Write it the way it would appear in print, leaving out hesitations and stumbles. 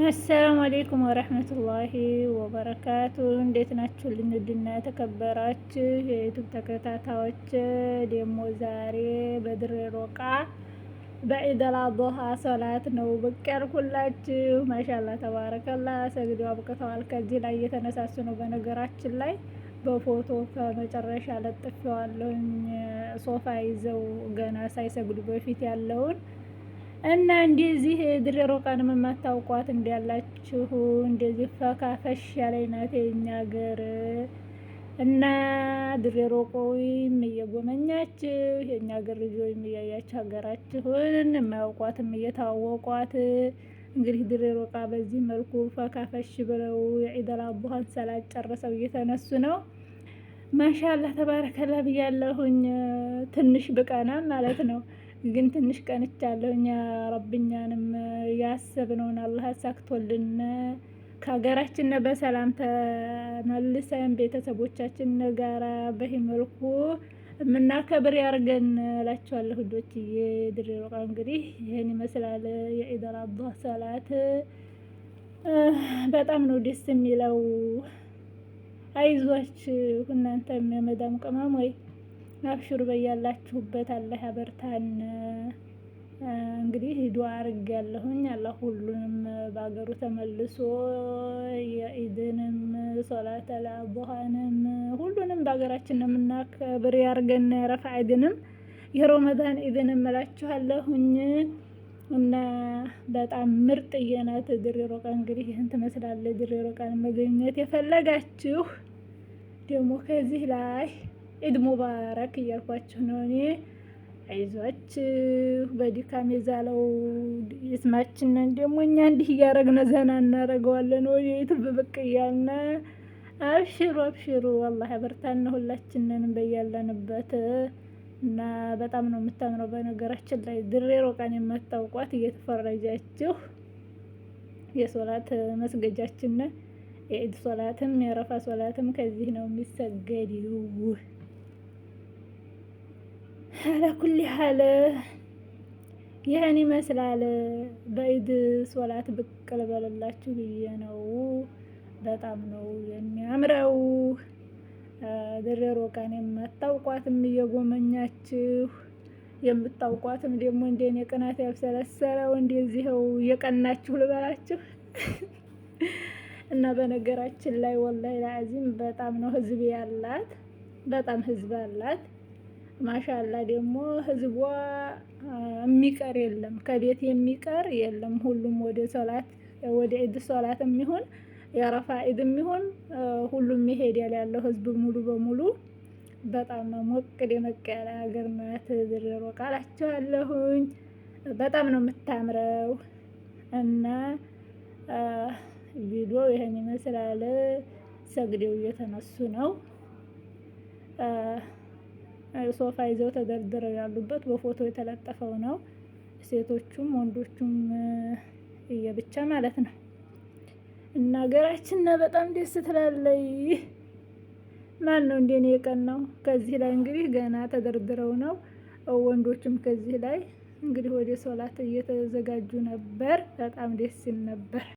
አሰላሙ አሌይኩም ወረህመቱላሂ ወበረካቱ። እንዴት ናችሁ? ልንድና የተከበራችሁ የዩቱብ ተከታታዮች ደግሞ ዛሬ በድሬ ሮቃ በዒደል አድሃ ሶላት ነው ብቅ ያልኩላችሁ። ማሻላ ተባረከላ ሰግደው አብቅተዋል። ከዚህ ላይ እየተነሳሱ ነው። በነገራችን ላይ በፎቶ ከመጨረሻ ለጥፌዋለሁኝ። ሶፋ ይዘው ገና ሳይሰግዱ በፊት ያለውን እና እንደዚህ ድሬ ሮቃንም የማታውቋት እንዳላችሁ እንደዚህ ፈካፈሽ ያለች ናት የኛ ሀገር። እና ድሬ ሮቆዊም እየጎመኛችሁ የኛ ሀገር ልጅ ወይም እያያችሁ ሀገራችሁን የማያውቋትም እየታወቋት እንግዲህ ድሬ ሮቃ በዚህ መልኩ ፈካፈሽ ብለው የዒደል አድሃን ሰላት ጨርሰው እየተነሱ ነው። ማሻአላህ ተባረከላ ብያለሁኝ። ትንሽ ብቀናም ማለት ነው ግን ትንሽ ቀንቻለሁኝ። ረብኛንም ያሰብነውን አላህ አሳክቶልን ከሀገራችን በሰላም ተመልሰን ቤተሰቦቻችን ጋራ በዚህ መልኩ የምናከብር ያርገን እላችኋለሁ። ውዶችዬ ድሬ ሮቃ እንግዲህ ይህን ይመስላል የዒደል አድሃ ሰላት። በጣም ነው ደስ የሚለው። አይዟችሁ እናንተም የመዳም ቅመም ወይ አብሽሩ በያላችሁበት አላህ ያበርታን። እንግዲህ ዱዓ አድርጌያለሁኝ አላህ ሁሉንም በአገሩ ተመልሶ የኢድንም ሶላተል አድሃንም ሁሉንም በአገራችን የምናከብር ያርገን። የአረፋ ኢድንም የረመዳን ኢድንም እላችኋለሁኝ። እና በጣም ምርጥዬ ናት ድሬ ሮቃ። እንግዲህ ይህን ትመስላለች ድሬ ሮቃን መገኘት የፈለጋችሁ ደግሞ ከዚህ ላይ ኢድ ሙባረክ እያልኳችሁ ነው እኔ። አይዟችሁ በድካም የዛለው እስማችንን ደግሞ እኛ እንዲህ እያረግነ ዘና እናረገዋለን። ወደ ዩቱብ ብቅ እያልነ አብሽሩ አብሽሩ አላህ ያበርታን ሁላችንንም በያለንበት። እና በጣም ነው የምታምረው። በነገራችን ላይ ድሬ ሮቃን የማታውቋት እየተፈረጃችሁ የሶላት መስገጃችን የኢድ ሶላትም የአረፋ ሶላትም ከዚህ ነው የሚሰገደው። አላኩል ሀል ይህን ይመስላል። በኢድ ሶላት ብቅ ልበልላችሁ ብዬ ነው። በጣም ነው የሚያምረው። ድሬ ሮቃን የማታውቋትም እየጎመኛችሁ የምታውቋትም ደግሞ እንደኔ ቅናት ያብሰለሰለው እንደዚህው እየቀናችሁ ልበላችሁ። እና በነገራችን ላይ ወላሂ ለአዚም በጣም ነው ህዝብ ያላት፣ በጣም ህዝብ አላት። ማሻአላ ደግሞ ህዝቧ የሚቀር የለም፣ ከቤት የሚቀር የለም። ሁሉም ወደ ሶላት ወደ ኢድ ሶላት የሚሆን የአረፋ ኢድ የሚሆን ሁሉም ይሄዳል ያለው ህዝብ ሙሉ በሙሉ። በጣም ሞቅ ደመቅ ያለ ሀገር ናት ድሬ ሮቃ እላችኋለሁኝ። በጣም ነው የምታምረው። እና ቪዲዮ ይሄን ይመስላል። ሰግደው እየተነሱ ነው። ሶፋ ይዘው ተደርድረው ያሉበት በፎቶ የተለጠፈው ነው። ሴቶቹም ወንዶቹም እየብቻ ማለት ነው። እና ሀገራችን በጣም ደስ ትላለች። ማን ነው እንደኔ የቀናው? ከዚህ ላይ እንግዲህ ገና ተደርድረው ነው። ወንዶችም ከዚህ ላይ እንግዲህ ወደ ሶላት እየተዘጋጁ ነበር። በጣም ደስ ይል ነበር።